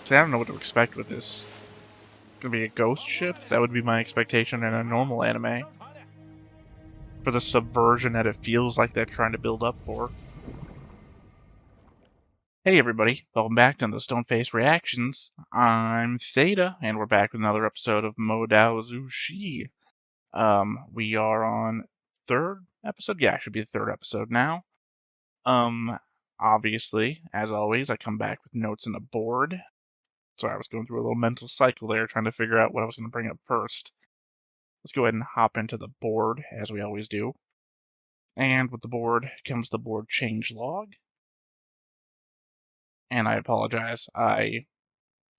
See, I don't know what to expect with this. Gonna be a ghost ship? That would be my expectation in a normal anime. For the subversion that it feels like they're trying to build up for. Hey everybody, welcome back to the Stoneface Reactions. I'm Theta, and we're back with another episode of modaozushi. We are on third episode? Yeah, it should be the third episode now. Obviously, as always, I come back with notes and a board. Sorry, I was going through a little mental cycle there, trying to figure out what I was going to bring up first. Let's go ahead and hop into the board, as we always do. And with the board comes the board change log. And I apologize, I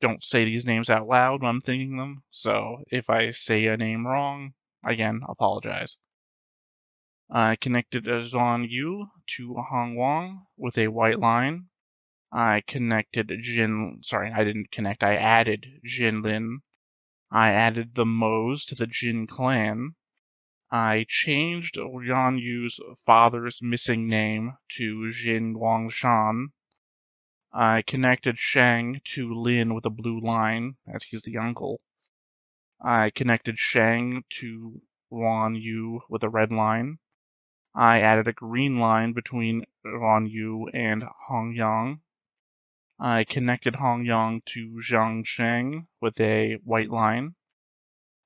don't say these names out loud when I'm thinking them, so if I say a name wrong, again, apologize. I connected Zhuan Yu to Hong Wang with a white line. I connected I added Jin Lin. I added the Mo's to the Jin clan. I changed Yan Yu's father's missing name to Jin Guangshan. I connected Shang to Lin with a blue line, as he's the uncle. I connected Shang to Wan Yu with a red line. I added a green line between Wan Yu and Hong Yang. I connected Hong Yang to Zhang Sheng with a white line.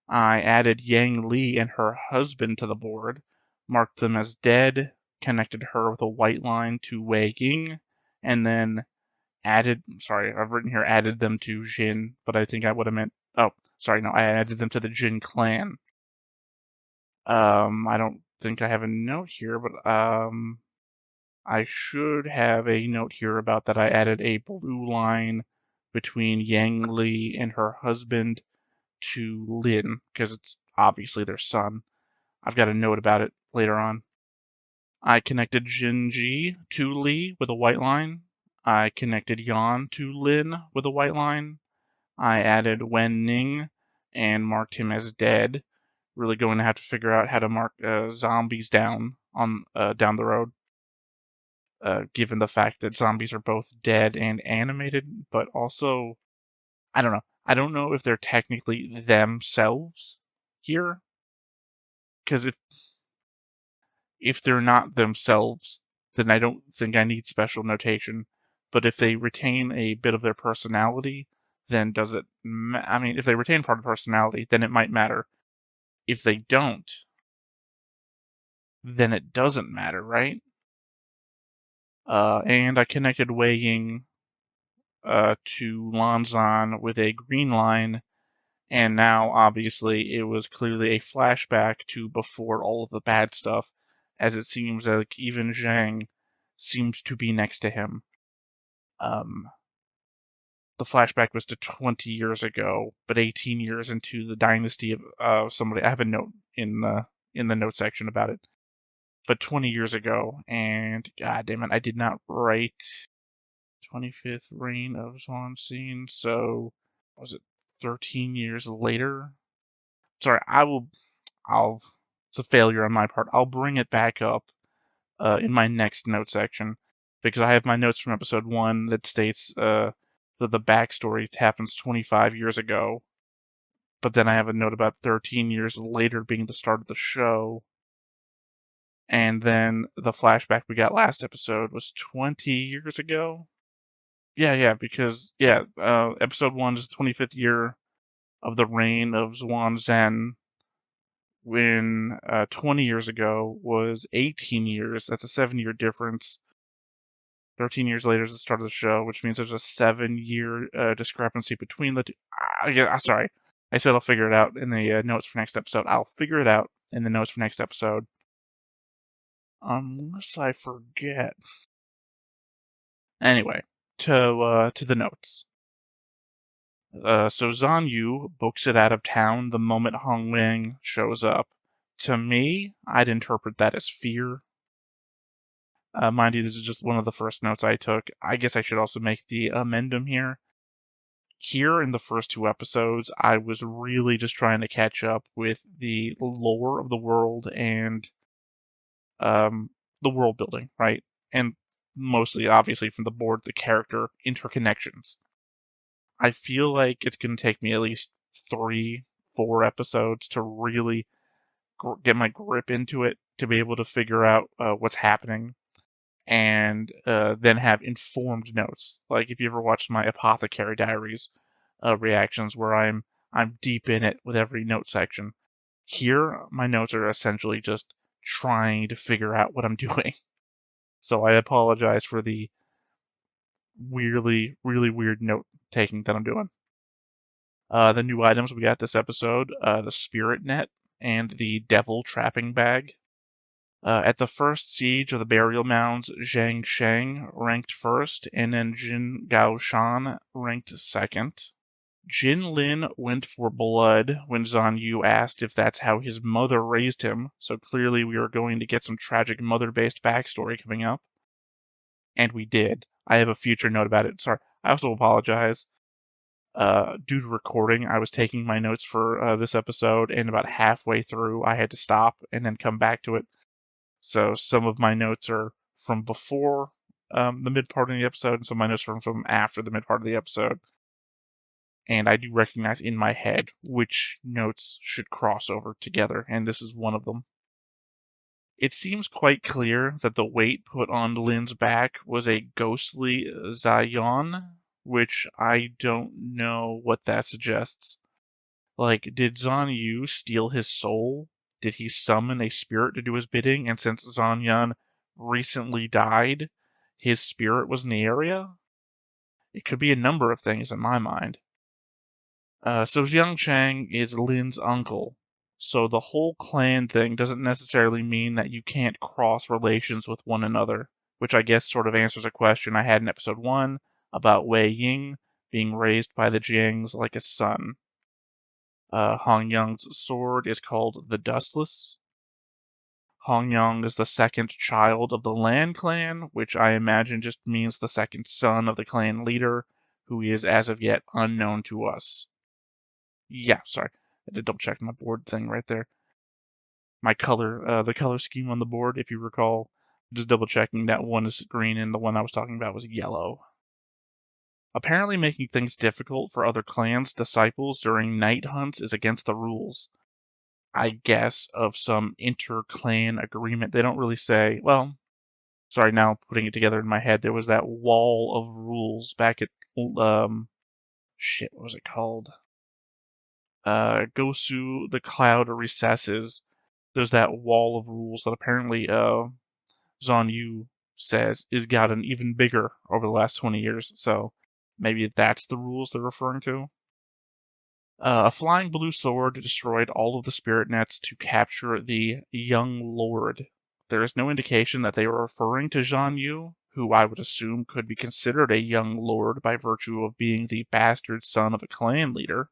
I added Yang Li and her husband to the board, marked them as dead, connected her with a white line to Wei Ying, and then added them to Jin, but I think I would have meant, I added them to the Jin clan. I don't think I have a note here, but, I should have a note here about that I added a blue line between Yang Li and her husband to Lin, because it's obviously their son. I've got a note about it later on. I connected Jin Ji to Li with a white line. I connected Yan to Lin with a white line. I added Wen Ning and marked him as dead. Really going to have to figure out how to mark zombies down the road. Given the fact that zombies are both dead and animated, but also, I don't know. I don't know if they're technically themselves here, because if they're not themselves, then I don't think I need special notation. But if they retain a bit of their personality, then does it? If they retain part of personality, then it might matter. If they don't, then it doesn't matter, right? And I connected Wei Ying to Lanzan with a green line, and now obviously it was clearly a flashback to before all of the bad stuff, as it seems like even Zhang seems to be next to him. The flashback was to 20 years ago, but 18 years into the dynasty of somebody. I have a note in the note section about it. But 20 years ago, and god damn it, I did not write 25th reign of Zhuan Xin, so was it 13 years later? Sorry, it's a failure on my part. I'll bring it back up in my next note section, because I have my notes from episode 1 that states that the backstory happens 25 years ago, but then I have a note about 13 years later being the start of the show, and then the flashback we got last episode was 20 years ago. Because episode 1 is the 25th year of the reign of Zhuan Zhen, when 20 years ago was 18 years. That's a 7-year difference. 13 years later is the start of the show, which means there's a 7-year discrepancy between the two. Sorry. I said I'll figure it out in the notes for next episode. I'll figure it out in the notes for next episode. Unless I forget. Anyway, to the notes. So Zhan Yu books it out of town the moment Hong Wang shows up. To me, I'd interpret that as fear. Mind you, this is just one of the first notes I took. I guess I should also make the amendum here. Here in the first 2 episodes, I was really just trying to catch up with the lore of the world and the world building, right? And mostly, obviously, from the board, the character interconnections. I feel like it's going to take me at least 3-4 episodes to really get my grip into it, to be able to figure out what's happening, and then have informed notes. Like if you ever watched my Apothecary Diaries reactions, where I'm deep in it with every note section. Here, my notes are essentially just trying to figure out what I'm doing. So I apologize for the really weird note taking that I'm doing. The new items we got this episode, the Spirit Net and the Devil Trapping Bag. At the first siege of the burial mounds, Zhang Sheng ranked first, and then Jin Gaoshan ranked second. Jin Lin went for blood when Zhan Yu asked if that's how his mother raised him, so clearly we are going to get some tragic mother-based backstory coming up. And we did. I have a future note about it. Sorry, I also apologize. Due to recording, I was taking my notes for this episode, and about halfway through, I had to stop and then come back to it. So some of my notes are from before the mid part of the episode, and some of my notes are from after the mid part of the episode. And I do recognize in my head which notes should cross over together, and this is one of them. It seems quite clear that the weight put on Lin's back was a ghostly Zion, which I don't know what that suggests. Like, did Zhan Yu steal his soul? Did he summon a spirit to do his bidding? And since Zhan Yan recently died, his spirit was in the area? It could be a number of things in my mind. So Jiang Chang is Lin's uncle. So the whole clan thing doesn't necessarily mean that you can't cross relations with one another, which I guess sort of answers a question I had in episode 1 about Wei Ying being raised by the Jiangs like a son. Hong Yang's sword is called the Dustless. Hong Yang is the second child of the Lan clan, which I imagine just means the second son of the clan leader, who is as of yet unknown to us. Yeah, sorry. I did double check my board thing right there. My color, the color scheme on the board, if you recall, just double checking, that one is green and the one I was talking about was yellow. Apparently making things difficult for other clans' disciples during night hunts is against the rules. I guess of some inter-clan agreement. They don't really say, well, sorry, now putting it together in my head, there was that wall of rules back at, shit, what was it called? Gosu, the Cloud Recesses. There's that wall of rules that apparently, Zhan Yu says is gotten even bigger over the last 20 years, so maybe that's the rules they're referring to. A flying blue sword destroyed all of the spirit nets to capture the young lord. There is no indication that they are referring to Zhan Yu, who I would assume could be considered a young lord by virtue of being the bastard son of a clan leader.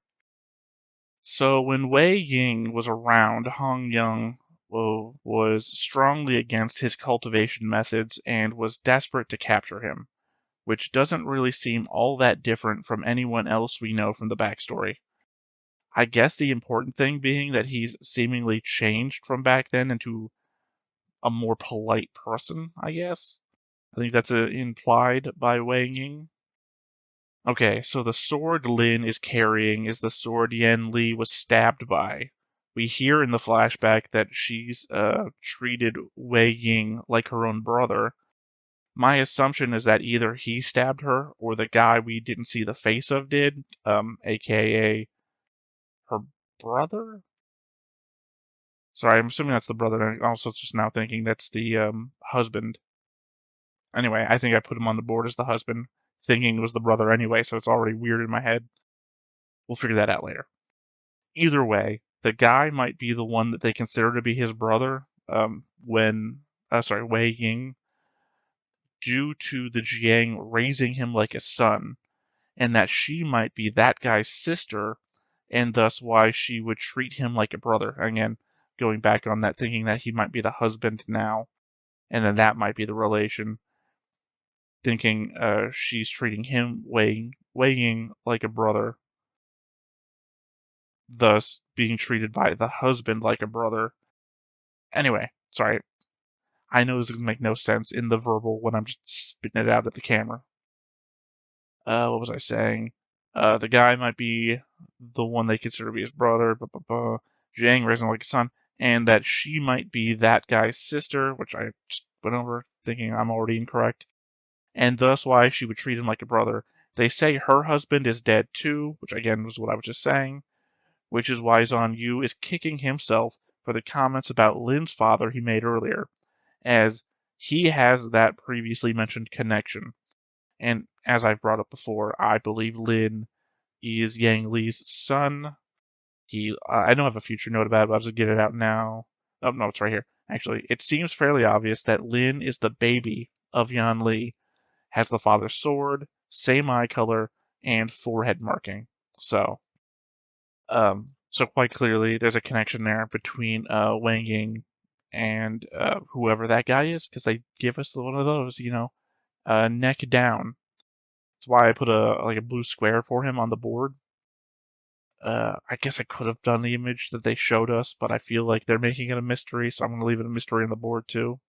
So when Wei Ying was around, Hong Yang was strongly against his cultivation methods and was desperate to capture him, which doesn't really seem all that different from anyone else we know from the backstory. I guess the important thing being that he's seemingly changed from back then into a more polite person, I guess. I think that's implied by Wei Ying. Okay, so the sword Lin is carrying is the sword Yan Li was stabbed by. We hear in the flashback that she's treated Wei Ying like her own brother. My assumption is that either he stabbed her or the guy we didn't see the face of did, aka her brother? Sorry, I'm assuming that's the brother. I'm also just now thinking that's the husband. Anyway, I think I put him on the board as the husband, thinking it was the brother anyway, so it's already weird in my head. We'll figure that out later. Either way, the guy might be the one that they consider to be his brother, Wei Ying, due to the Jiang raising him like a son, and that she might be that guy's sister, and thus why she would treat him like a brother. Again, going back on that, thinking that he might be the husband now, and then that might be the relation. Thinking she's treating him, Wei Ying, like a brother, thus being treated by the husband like a brother. Anyway, sorry. I know this is going to make no sense in the verbal when I'm just spitting it out at the camera. What was I saying? The guy might be the one they consider to be his brother, Jiang raising like a son, and that she might be that guy's sister, which I just went over thinking I'm already incorrect, and thus why she would treat him like a brother. They say her husband is dead too, which again was what I was just saying, which is why Zon Yu is kicking himself for the comments about Lin's father he made earlier, as he has that previously mentioned connection. And as I've brought up before, I believe Lin is Yang Li's son. I don't have a future note about it, but I'll just get it out now. Oh, no, it's right here. Actually, it seems fairly obvious that Lin is the baby of Yan Li, has the father's sword, same eye color, and forehead marking. So quite clearly, there's a connection there between Wang Ying and whoever that guy is, because they give us one of those, neck down. That's why I put a blue square for him on the board. I guess I could have done the image that they showed us, but I feel like they're making it a mystery, so I'm going to leave it a mystery on the board too.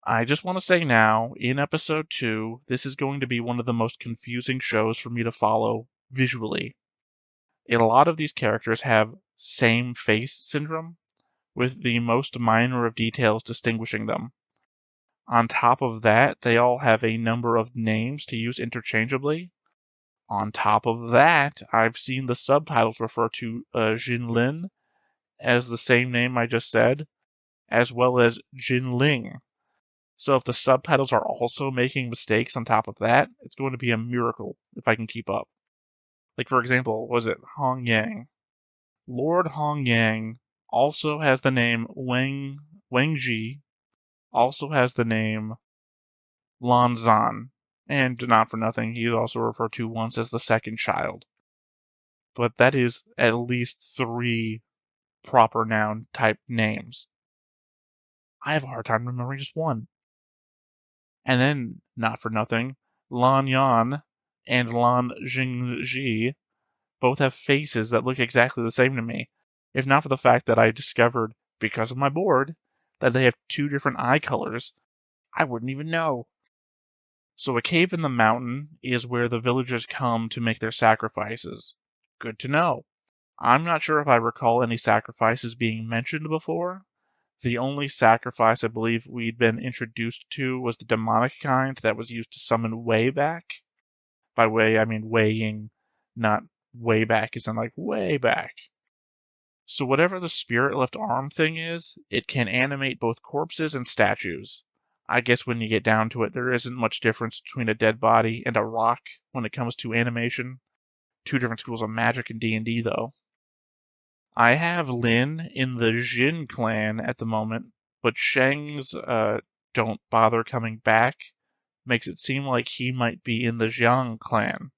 I just want to say now, in episode 2, this is going to be one of the most confusing shows for me to follow visually. A lot of these characters have same face syndrome, with the most minor of details distinguishing them. On top of that, they all have a number of names to use interchangeably. On top of that, I've seen the subtitles refer to Jin Lin as the same name I just said, as well as Jin Ling. So if the subtitles are also making mistakes on top of that, it's going to be a miracle if I can keep up. Like, for example, was it Hong Yang? Lord Hong Yang also has the name Wang Ji, also has the name Lan Zan, and not for nothing, he is also referred to once as the second child. But that is at least 3 proper noun type names. I have a hard time remembering just one. And then, not for nothing, Lan Yan and Lan Jingji both have faces that look exactly the same to me, if not for the fact that I discovered, because of my board, that they have 2 different eye colors. I wouldn't even know. So a cave in the mountain is where the villagers come to make their sacrifices. Good to know. I'm not sure if I recall any sacrifices being mentioned before. The only sacrifice I believe we'd been introduced to was the demonic kind that was used to summon Wei back. By Wei, I mean weighing, not way back as in like way back. So whatever the spirit left arm thing is, it can animate both corpses and statues. I guess when you get down to it, there isn't much difference between a dead body and a rock when it comes to animation. 2 different schools of magic in D&D, though. I have Lin in the Jin clan at the moment, but Sheng's don't bother coming back makes it seem like he might be in the Jiang clan.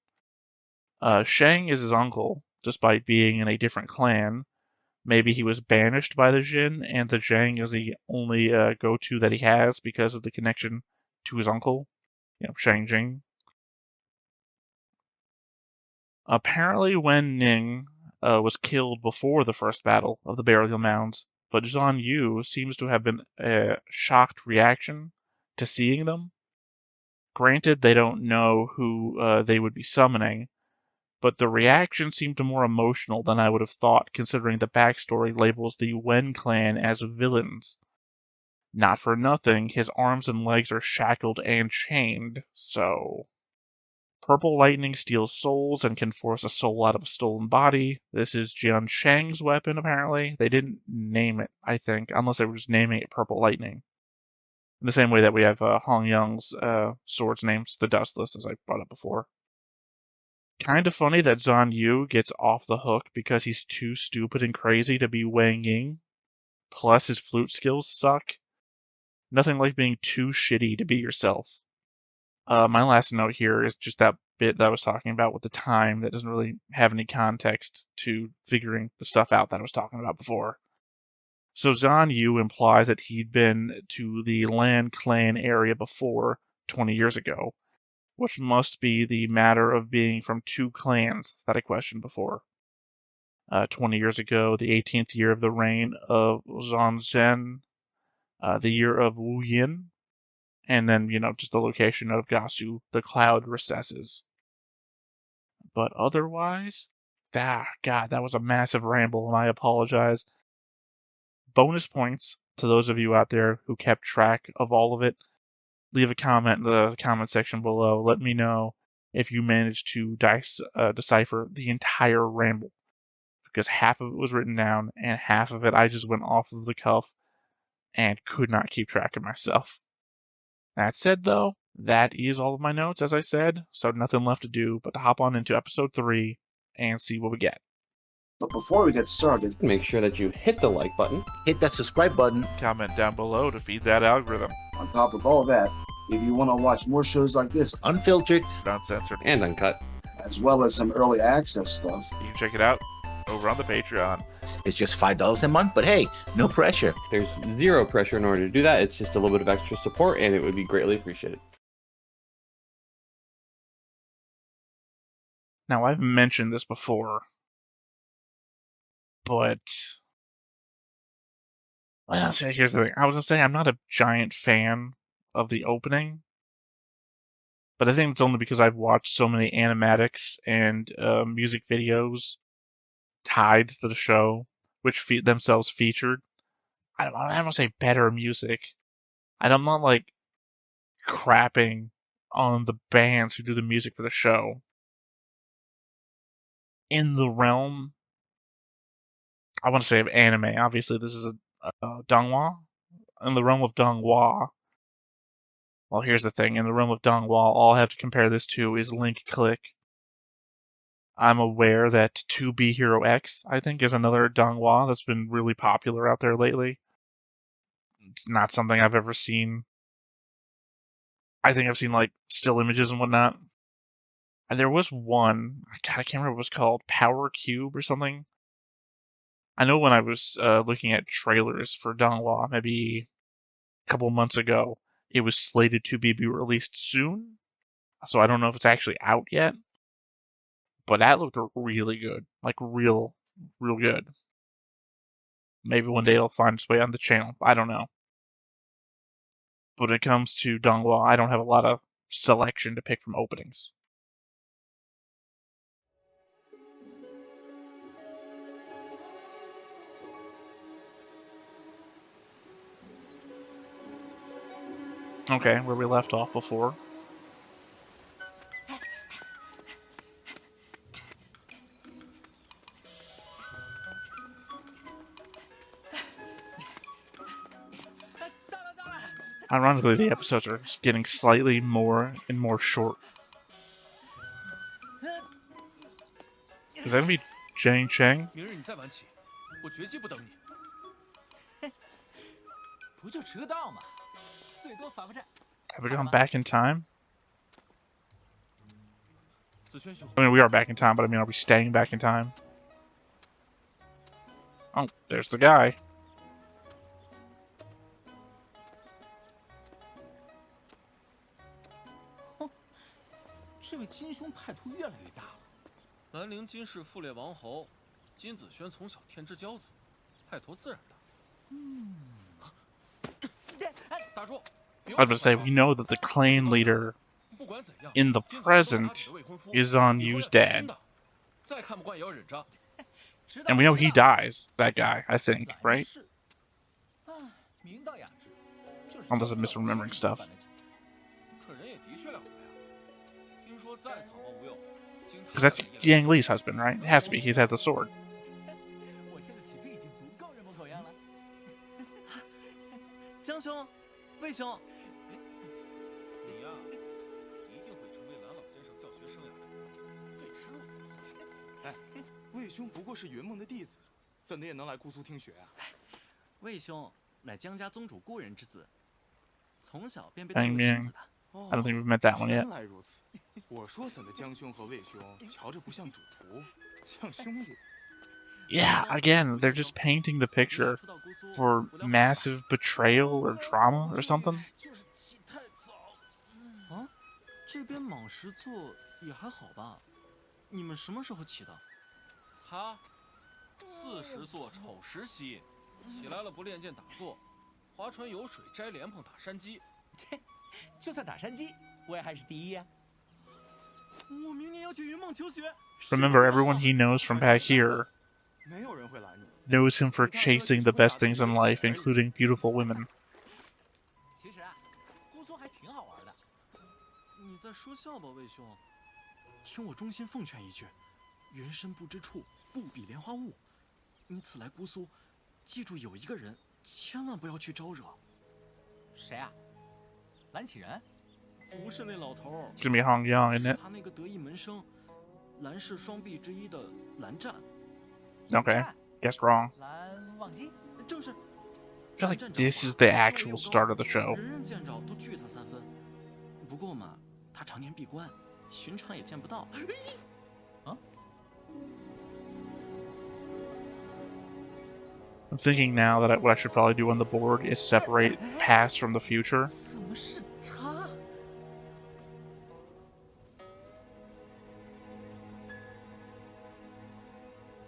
Sheng is his uncle, despite being in a different clan. Maybe he was banished by the Jin, and the Jiang is the only go-to that he has because of the connection to his uncle, Shang Jing. Apparently, Wen Ning was killed before the first battle of the burial mounds, but Zhan Yu seems to have been a shocked reaction to seeing them. Granted, they don't know who they would be summoning, but the reaction seemed more emotional than I would have thought, considering the backstory labels the Wen clan as villains. Not for nothing, his arms and legs are shackled and chained, so... Purple lightning steals souls and can force a soul out of a stolen body. This is Jian Shang's weapon, apparently. They didn't name it, I think, unless they were just naming it Purple Lightning. In the same way that we have Hong Young's sword's name's the Dustless, as I brought up before. Kind of funny that Zhan Yu gets off the hook because he's too stupid and crazy to be Wang Ying. Plus, his flute skills suck. Nothing like being too shitty to be yourself. My last note here is just that bit that I was talking about with the time that doesn't really have any context to figuring the stuff out that I was talking about before. So Zhan Yu implies that he'd been to the Lan clan area before 20 years ago, which must be the matter of being from 2 clans that I questioned before. 20 years ago, the 18th year of the reign of Zhang Zhen, the year of wuxian, and then, just the location of Gasu, the cloud recesses. But otherwise, God, that was a massive ramble, and I apologize. Bonus points to those of you out there who kept track of all of it. Leave a comment in the comment section below. Let me know if you managed to decipher the entire ramble, because half of it was written down and half of it I just went off of the cuff and could not keep track of myself. That said, though, that is all of my notes, as I said, so nothing left to do but to hop on into episode 3 and see what we get. But before we get started, make sure that you hit the like button, hit that subscribe button, comment down below to feed that algorithm. On top of all that, if you want to watch more shows like this, unfiltered, uncensored, and uncut, as well as some early access stuff, you can check it out over on the Patreon. It's just $5 a month, but hey, no pressure. There's zero pressure in order to do that. It's just a little bit of extra support, and it would be greatly appreciated. Now, I've mentioned this before, but well, see, here's the thing. I was gonna say I'm not a giant fan of the opening, but I think it's only because I've watched so many animatics and music videos tied to the show, which themselves featured. I don't want to say better music. I'm not like crapping on the bands who do the music for the show. In the realm, I want to say of anime, obviously this is a donghua. In the realm of donghua, well, here's the thing. In the realm of donghua, all I have to compare this to is Link Click. I'm aware that 2B Hero X, I think, is another donghua that's been really popular out there lately. It's not something I've ever seen. I think I've seen, like, still images and whatnot. And there was one, I can't remember what it was called, Power Cube or something. I know when I was looking at trailers for donghua, maybe a couple months ago, it was slated to be released soon. So I don't know if it's actually out yet. But that looked really good. Like, real good. Maybe one day it'll find its way on the channel. I don't know. But when it comes to donghua, I don't have a lot of selection to pick from openings. Okay, where we left off before. Ironically, the episodes are getting slightly more and more short. Is that gonna be Jang Cheng? Have we gone back in time? I mean, we are back in time, but I mean, are we staying back in time? Oh, there's the guy. I was going to say, we know that the clan leader in the present is on Yu's dad. And we know he dies, that guy, I think, right? Unless I'm misremembering stuff. Because that's Yang Li's husband, right? It has to be. He's had the sword. I don't think we've met that one yet. Yeah, again, they're just painting the picture for massive betrayal or trauma or something. Remember, everyone he knows from back here knows him for chasing the best things in life, including beautiful women. 其实啊，姑苏还挺好玩的。你在说笑吧，魏兄？听我衷心奉劝一句，云深不知处，不比莲花坞。你此来姑苏，记住有一个人，千万不要去招惹。谁啊？蓝启仁？不是那老头。It's gonna be Hong Yang, isn't it? 他那个得意门生，蓝氏双臂之一的蓝湛。Okay, guessed wrong. 蓝忘机？正是。 I feel like this is the actual start of the show. 人人见着都惧他3分。不过嘛，他常年闭关，寻常也见不到。啊？ I'm thinking now that what I should probably do on the board is separate past from the future. 怎么是他？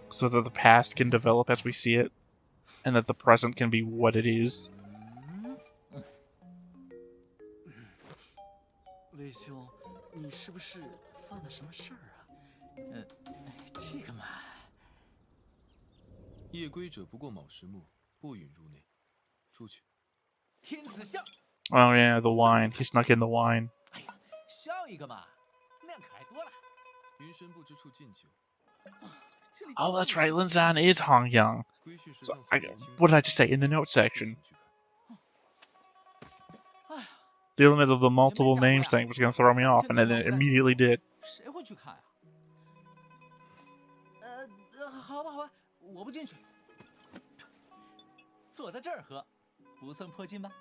So that the past can develop as we see it, and that the present can be what it is. 魏兄，你是不是犯了什么事儿啊？这个嘛，夜归者不过卯时木，不允入内。出去。天子笑。Oh yeah, the wine. He snuck in the wine. 哎呀，笑一个嘛，那样可爱多了。云深不知处敬酒。 Oh, that's right. Linzan is Hong Yang. So what did I just say in the note section? The element of the multiple names thing was going to throw me off, and then it immediately did. 谁会去看啊？好吧，好吧，我不进去。坐在这儿喝，不算破禁吧？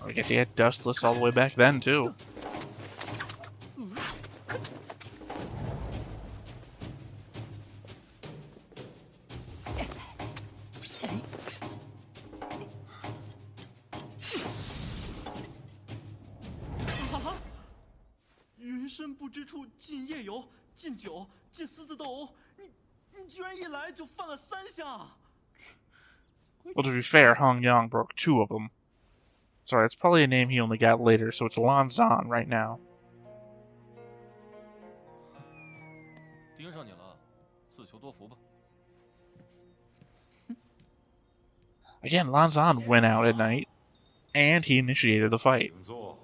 I guess he had Dustless all the way back then, too. Ah! 云深不知处禁夜游、禁酒、禁狮子斗殴，你居然一来就犯了3项。 Well, to be fair, Hong Yang broke 2 of them. Sorry, it's probably a name he only got later, so it's Lanzan right now. 盯上你了，自求多福吧。 Again, Lanzan went out at night, and he initiated the fight. 请坐。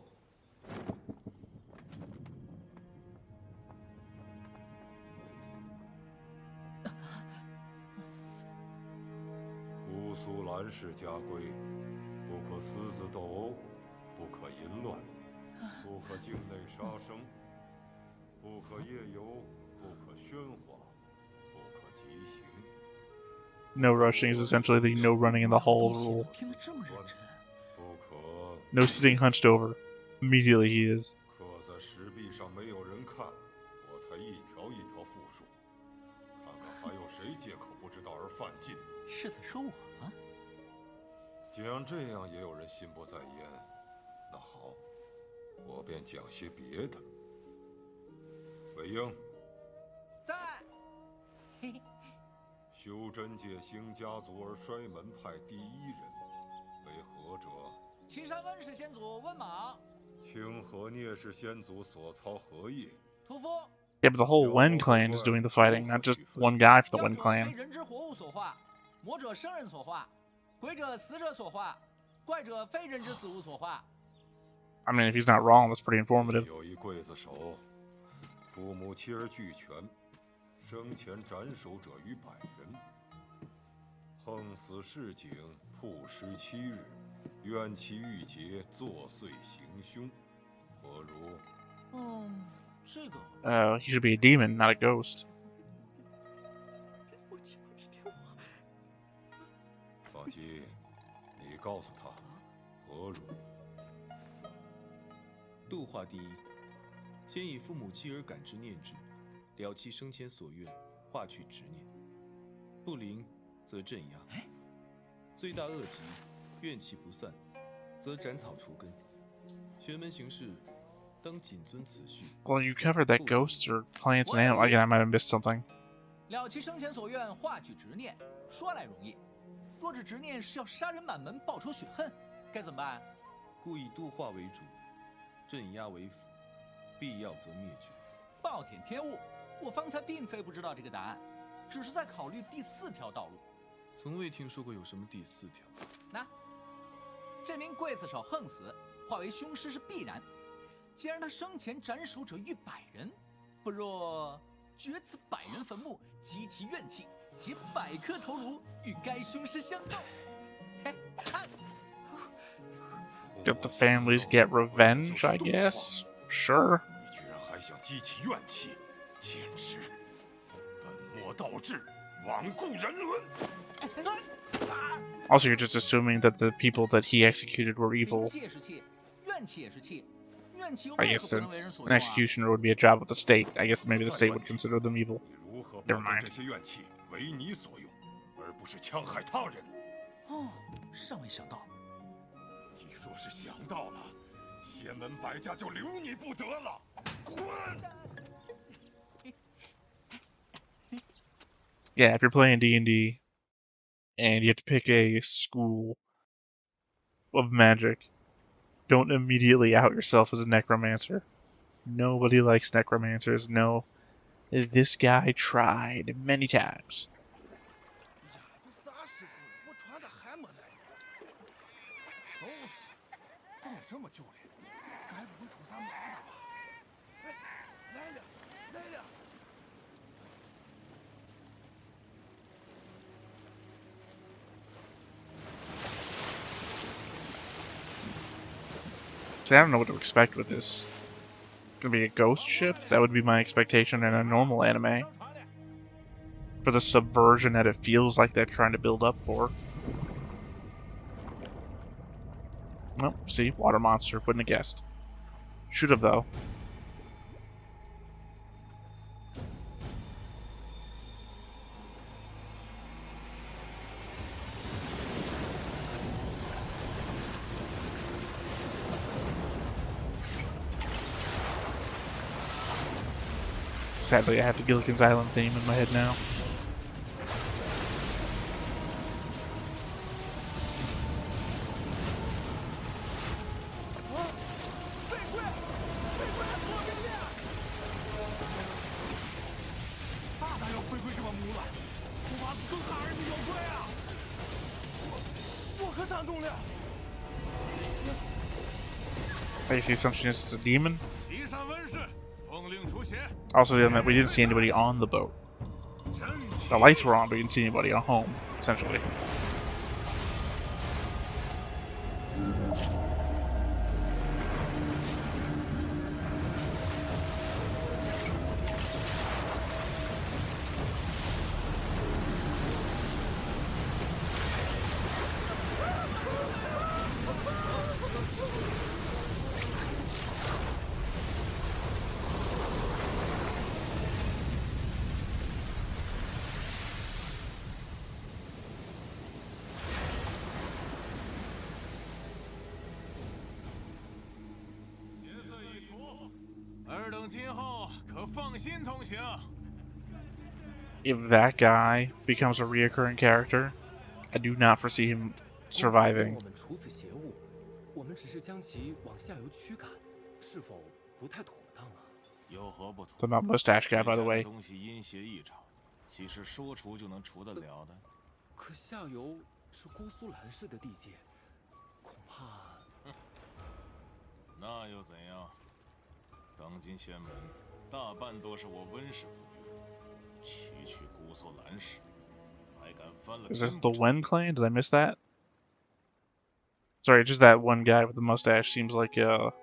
姑苏蓝氏家规，不可私自斗殴，不可淫乱，不可境内杀生，不可夜游，不可喧哗，不可急行。 No rushing is essentially the no running in the halls rule. 听得这么认真。 不可 No sitting hunched over. Immediately he is. 刻在石壁上没有人看，我才一条一条复述，看看还有谁借口不知道而犯禁。 是在说我吗？既然这样也有人心不在焉，那好，我便讲些别的。韦英，在。嘿嘿。修真界兴家族而衰门派第1人，为何者？岐山温氏先祖温莽。清河聂氏先祖所操何业？屠夫。 Yeah, but the whole Wen clan is doing the fighting, not just one guy for the Wen 非 clan. 人之活物所化，魔者生人所化，鬼者死者所化，怪者非人之死物所化。 I mean, if he's not wrong, that's pretty informative. 有一刽子手，父母妻儿俱全，生前斩首者逾100人，横死市井，曝尸7日，冤妻郁结，作祟行凶，何如？这个。He should be a demon, not a ghost. 我千万别听我。放心，你告诉他，何如？度化第一，先以父母妻儿感之念之，了其生前所愿，化去执念。不灵，则镇压。罪大恶极，怨气不散，则斩草除根。玄门行事，当谨遵此序。 Well, you covered that ghosts or plants and animals. Again, I might have missed something. 了其生前所愿，化去执念，说来容易，若这执念是要杀人满门，报仇雪恨，该怎么办？故以度化为主，镇压为辅，必要则灭绝。暴殄天物，我方才并非不知道这个答案，只是在考虑第4条道路。从未听说过有什么第4条。那，这名刽子手横死，化为凶尸是必然。既然他生前斩首者逾100人，不若掘此100人坟墓，激其怨气，结100颗头颅与该凶尸相斗。嘿，啊 Did the families get revenge, I guess? Sure. 你居然还想激起怨气，简直本末倒置，罔顾人伦。 Also, you're just assuming that the people that he executed were evil. 气也是气，怨气也是气，怨气 I 为 guess 何不能为人 since 所 an 用啊？ executioner would be a job of the state, I guess maybe the state would consider them evil. 你如何 Never 保 mind. 证这些怨气为你所用，而不是戕害他人？哦，尚未想到。 既若是想到了，仙门白家就留你不得了。滚！ Yeah, if you're playing D&D and you have to pick a school of magic, don't immediately out yourself as a necromancer. Nobody likes necromancers. No, this guy tried many times. 不撒师傅，我穿的还没来呢。走死，怎么这么旧嘞？该不会出啥毛的吧？哎，来了，来了。 See, I don't know what to expect with this. Gonna be a ghost ship? That would be my expectation in a normal anime. For the subversion that it feels like they're trying to build up for. Well, see, water monster, wouldn't have guessed. Should have, though. Sadly, I have the Gilligan's Island theme in my head now. I see something as a demon. Also, we didn't see anybody on the boat. The lights were on, but we didn't see anybody on home, essentially. If that guy becomes a reoccurring character, I do not foresee him surviving. 我们除此邪物，我们只是将其往下游驱赶，是否不太妥当啊？有何不妥？ The not mustache guy, by the way. 东西阴邪异常，岂是说除就能除得了的？可下游是姑苏蓝氏的地界，恐怕……那又怎样？当今仙门大半都是我温氏府约，区区姑苏蓝氏，还敢翻了 Is this 根 the 不成？ Wen clan? Did I miss that? Sorry, just that one guy with the mustache seems like a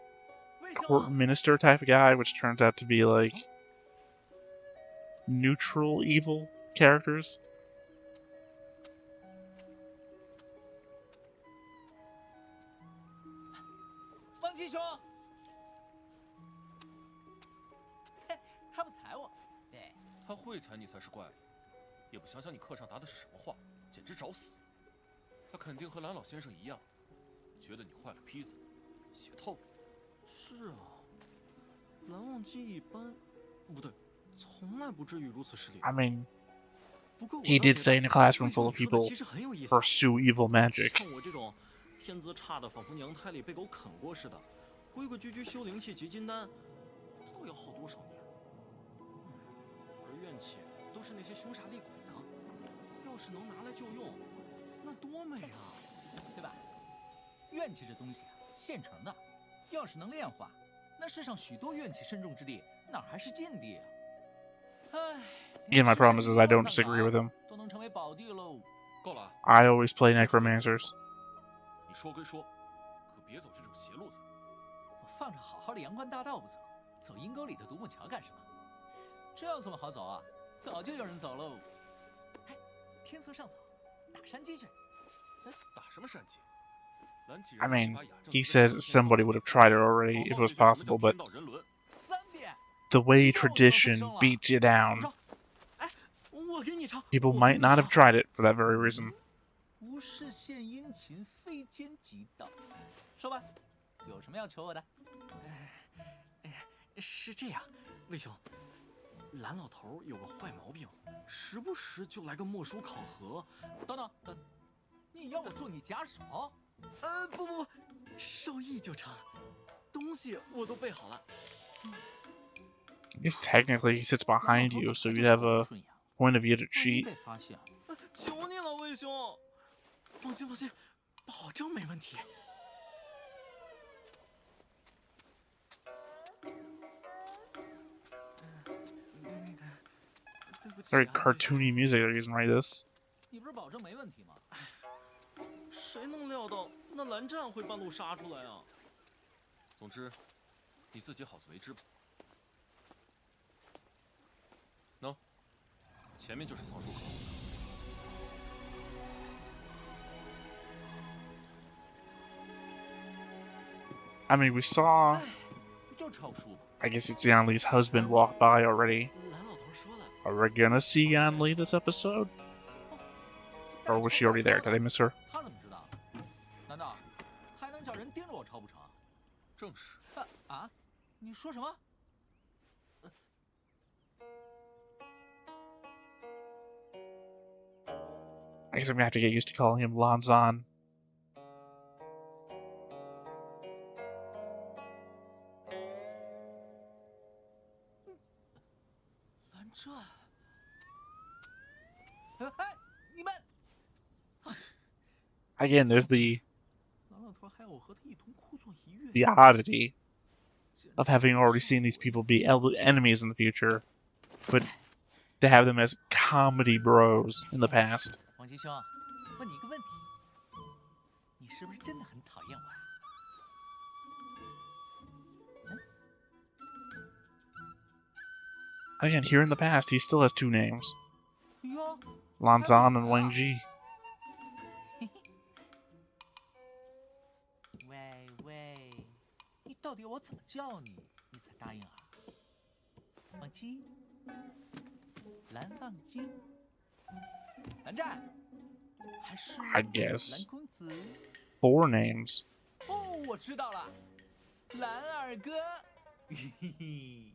court minister type of guy, which turns out to be like neutral evil characters. 方七兄，嘿，他不踩我，哎，他会踩你才是怪，也不想想你课上答的是什么话，简直找死。他肯定和蓝老先生一样，觉得你坏了坯子，血透。是啊，蓝忘机一般，不对，从来不至于如此失礼。 I mean, He did say in a classroom full of people, pursue evil magic. 像我这种天资差的，仿佛娘胎里被狗啃过似的，规规矩矩修灵气结金丹，不知道要耗多少年。而怨气都是那些凶煞厉鬼的，要是能拿来就用，那多美啊，对吧？怨气这东西啊，现成的，要是能炼化，那世上许多怨气深重之地，哪还是禁地啊？唉。 Again, my problem is I don't disagree with him. 都能成为宝地喽。够了。 I always play necromancers. 你说归说，可别走这种邪路子。我放着好好的阳关大道不走，走阴沟里的独木桥干什么？这要这么好走啊？早就有人走喽。哎，天色尚早，打山鸡去。打什么山鸡？ I mean, he says somebody would have tried it already if it was possible, but the way tradition beats you down, people might not have tried it for that very reason. 无事献殷勤，非奸即盗。说吧，有什么要求我的？是这样，魏兄，蓝老头有个坏毛病，时不时就来个默书考核。等等，你要我做你假手？不，授意就成，东西我都备好了。 I guess technically he sits behind you, so you'd have a point of view to cheat. 求你了，魏兄，放心，保证没问题。 Very cartoony music they're using right this. 你不是保证没问题吗？谁能料到那蓝湛会半路杀出来啊？总之，你自己好自为之吧。喏，前面就是藏书口。 I mean, we saw, I guess it's Yanli's husband walk by already. Are we gonna see Yanli this episode? Or was she already there? Did I miss her? 他怎么知道？难道还能叫人盯着我抄不成？正是。你说什么？ I guess I'm gonna have to get used to calling him Lanzan. 蓝湛，哎，你们 Again, there's the 蓝老头还要我和他一同枯坐一月。 the oddity of having already seen these people be enemies in the future, but to have them as comedy bros in the past. 王杰兄，问你一个问题，你是不是真的很讨厌我呀？ Again, here in the past, he still has two names. Lanzan and Wang Ji. 喂，你到底要我怎么叫你，你才答应啊？忘机，蓝忘机，蓝湛，还是 I guess 蓝公子？ 4 names. 哦，我知道了，蓝二哥。嘿嘿嘿。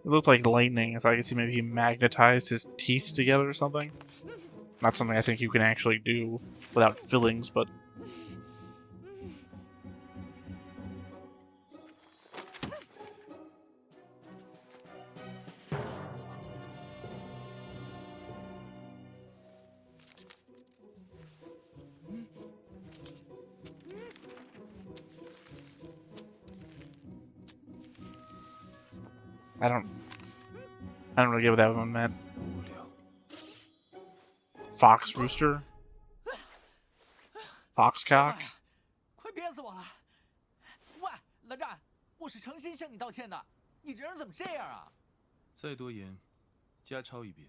It looked like lightning. If I could see, maybe he magnetized his teeth together or something. Not something I think you can actually do without fillings, but... I don't really get what that one meant. Fox rooster? Foxcock? 快憋死我了！喂，蓝湛，我是诚心向你道歉的，你这人怎么这样啊？再多言，加抄一遍。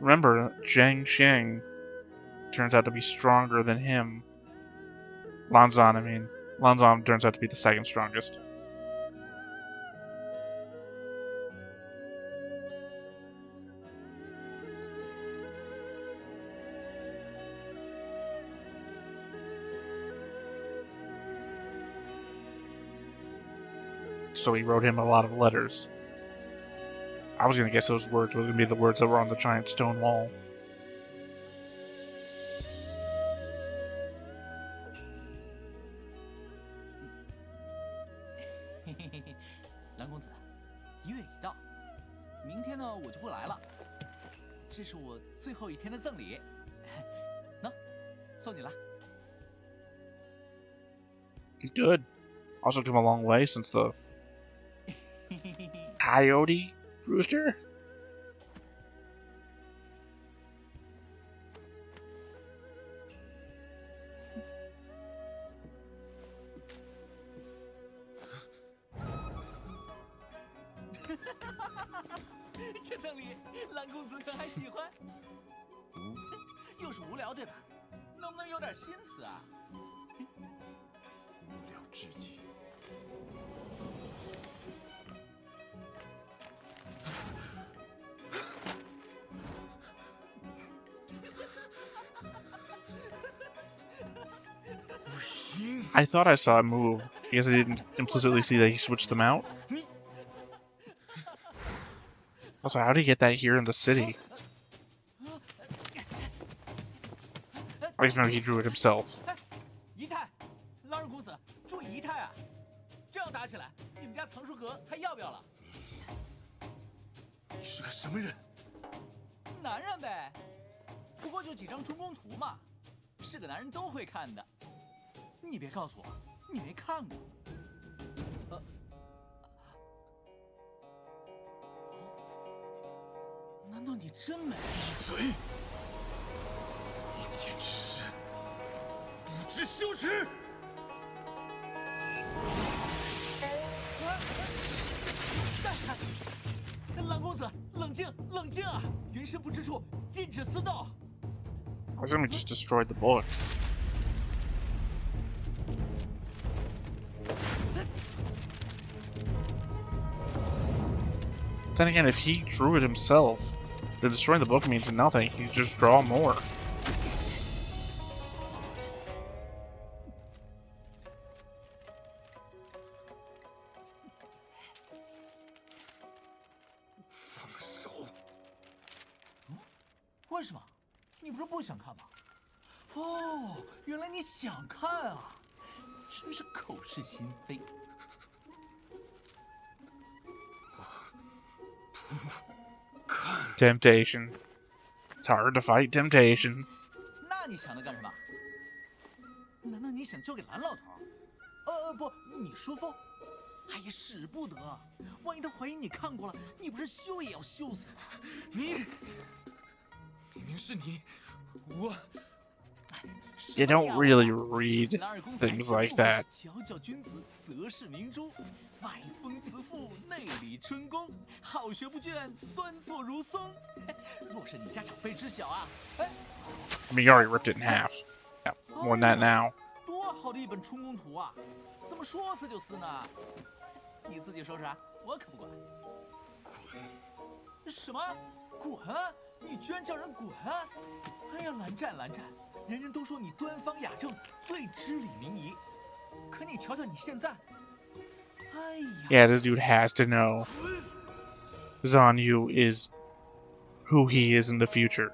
Remember, Zhang Xing turns out to be stronger than him. Lanzan, I mean. Lanzan turns out to be the second strongest. So he wrote him a lot of letters. I was going to guess those words were going to be the words that were on the giant stone wall. Hehehe, 蓝公子，1月已到，明天呢我就不来了。这是我最后一天的赠礼，喏，送你了。 Good. Also come a long way since the coyote rooster. Ha ha ha! 这赠礼，蓝公子可还喜欢？又是无聊对吧？能不能有点心思啊？无聊至极。I thought I saw a move. I guess I didn't implicitly see that he switched them out. Also, how did he get that here in the city? I guess maybe he drew it himself. 仪态，狼人公子，注意仪态啊！这样打起来，你们家藏书阁还要不要了？你是个什么人？男人呗，不过就几张春宫图嘛，是个男人都会看的。你别告诉我你没看过。难道你真没？闭嘴！你简直是不知羞耻！蓝公子，冷静，冷静啊！云深不知处，禁止私斗。I assume he just destroyed the book. Then again, if he drew it himself, then destroying the book means nothing. He can just draw more. Fuck. 为什么？你不是不想看吗？哦，原来你想看啊！真是口是心非。Temptation. It's hard to fight temptation. 那你想着干什么？难道你想交给蓝老头？不，你叔父。哎呀，使不得！万一他怀疑你看过了，你不是羞也要羞死吗？你明明是你，我。You don't really read things like that. 佼佼君子，则是明珠，外丰慈赋，内里春宫，好学不倦，端坐如松。若是你家长辈知晓啊，哎 I mean, you already ripped it in half. Yeah, more than that now. 多好的一本春宫图啊！怎么说撕就撕呢？你自己收拾啊，我可不管。滚！什么？滚？你居然叫人滚！哎呀，蓝湛，蓝湛，人人都说你端方雅正，最知礼明仪，可你瞧瞧你现在，哎呀 Yeah, this dude has to know Zhan Yu is who he is in the future.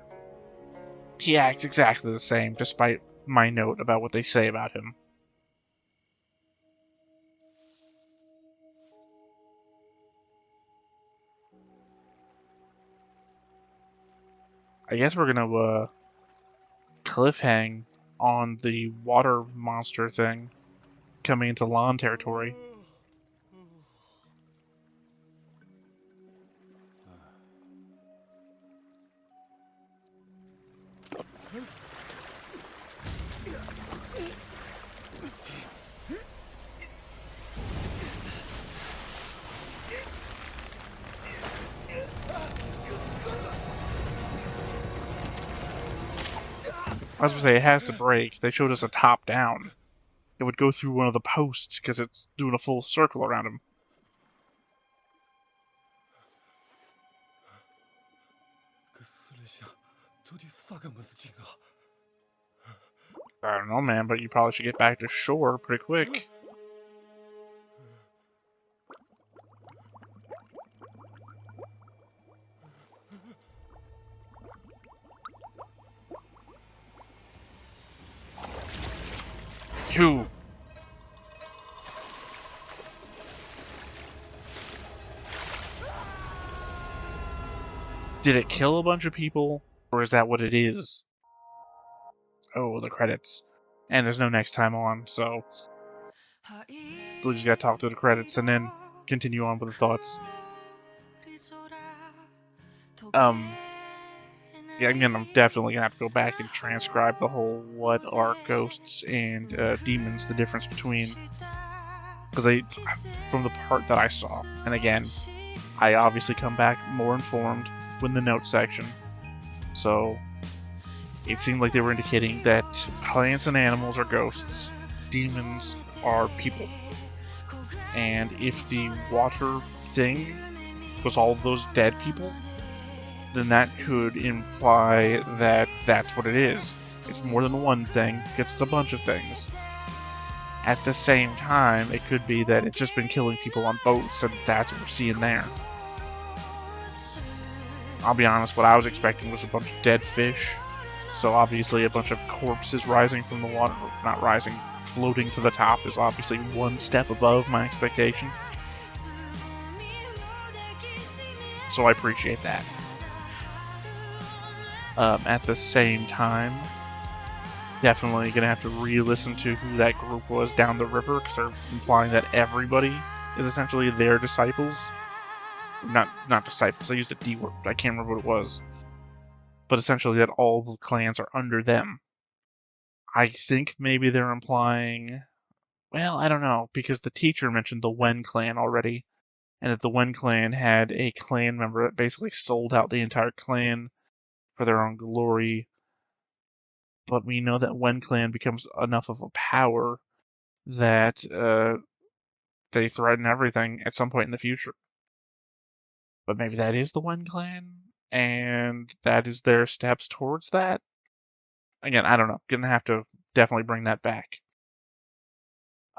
He acts exactly the same, despite my note about what they say about him. I guess we're gonna cliffhang on the water monster thing coming into Lan territory. I was going to say, it has to break. They showed us a top down. It would go through one of the posts because it's doing a full circle around him. 搿死里向到底啥个么事情啊？ I don't know, man, but you probably should get back to shore pretty quick. Phew. Did it kill a bunch of people, or is that what it is? Oh, the credits. And there's no next time on, so we just gotta talk through the credits and then continue on with the thoughts. Yeah, again, I'm definitely gonna have to go back and transcribe the whole what are ghosts and demons, the difference between, because they, from the part that I saw, and again, I obviously come back more informed with the note section, so it seemed like they were indicating that plants and animals are ghosts, demons are people, and if the water thing was all of those dead people, then that could imply that that's what it is. It's more than one thing, it's a bunch of things. At the same time, it could be that it's just been killing people on boats, and that's what we're seeing there. I'll be honest, what I was expecting was a bunch of dead fish, so obviously a bunch of corpses rising from the water, not rising, floating to the top is obviously one step above my expectation. So I appreciate that. At the same time, definitely gonna have to re-listen to who that group was down the river, because they're implying that everybody is essentially their disciples. Not disciples, I used a D word, I can't remember what it was. But essentially that all the clans are under them. I think maybe they're implying, well, I don't know, because the teacher mentioned the Wen clan already, and that the Wen clan had a clan member that basically sold out the entire clan for their own glory. But we know that Wen clan becomes enough of a power that they threaten everything at some point in the future. But maybe that is the Wen clan, and that is their steps towards that? Again, I don't know. Gonna have to definitely bring that back.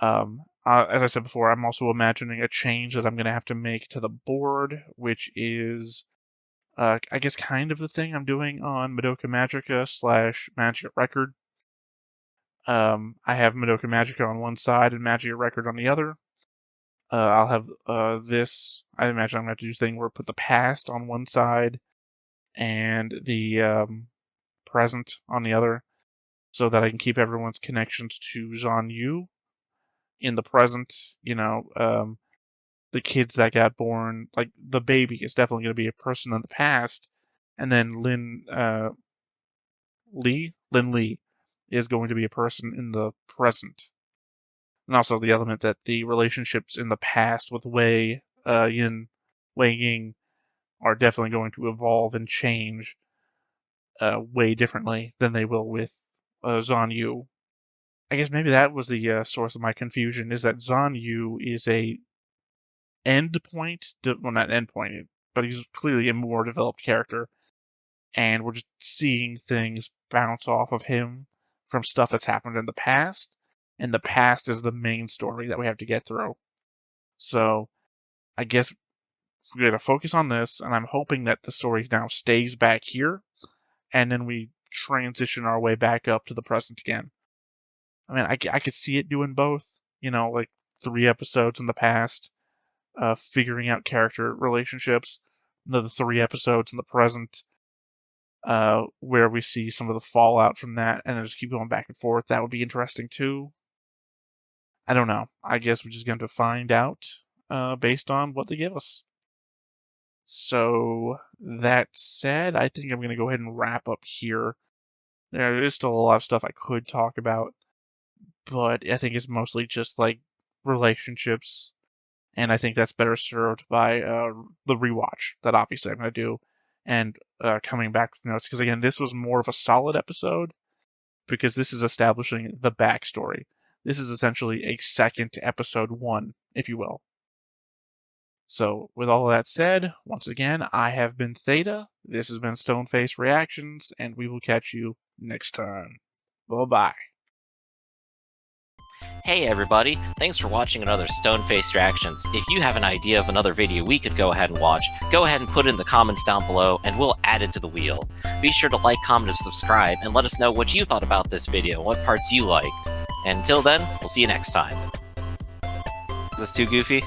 As I said before, I'm also imagining a change that I'm gonna have to make to the board, which is, I guess, kind of the thing I'm doing on Madoka Magica / Magic Record. I have Madoka Magica on one side and Magic Record on the other. I'll have this. I imagine I'm going to do a thing where I put the past on one side and the present on the other, so that I can keep everyone's connections to Zhan Yu in the present. You know, the kids that got born, like the baby, is definitely going to be a person in the past, and then Lin Li is going to be a person in the present. And also the element that the relationships in the past with Wei Ying are definitely going to evolve and change way differently than they will with Zhan Yu. I guess maybe that was the source of my confusion, is that Zhan Yu is a endpoint, well, not endpoint, but he's clearly a more developed character, and we're just seeing things bounce off of him from stuff that's happened in the past, and the past is the main story that we have to get through. So, I guess we're going to focus on this, and I'm hoping that the story now stays back here, and then we transition our way back up to the present again. I mean, I could see it doing both, you know, like 3 episodes in the past, figuring out character relationships, another 3 episodes in the present, where we see some of the fallout from that, and then just keep going back and forth. That would be interesting too. I don't know. I guess we're just going to find out based on what they give us. So, that said, I think I'm going to go ahead and wrap up here. There is still a lot of stuff I could talk about, but I think it's mostly just like relationships, and I think that's better served by the rewatch that obviously I'm going to do, and coming back with notes, because again, this was more of a solid episode, because this is establishing the backstory. This is essentially a second to episode 1, if you will. So, with all of that said, once again, I have been Theta, this has been Stoneface Reactions, and we will catch you next time. Bye-bye. Hey everybody, thanks for watching another Stoneface Reactions. If you have an idea of another video we could go ahead and watch, go ahead and put it in the comments down below and we'll add it to the wheel. Be sure to like, comment, and subscribe, and let us know what you thought about this video and what parts you liked. And until then, we'll see you next time. Is this too goofy?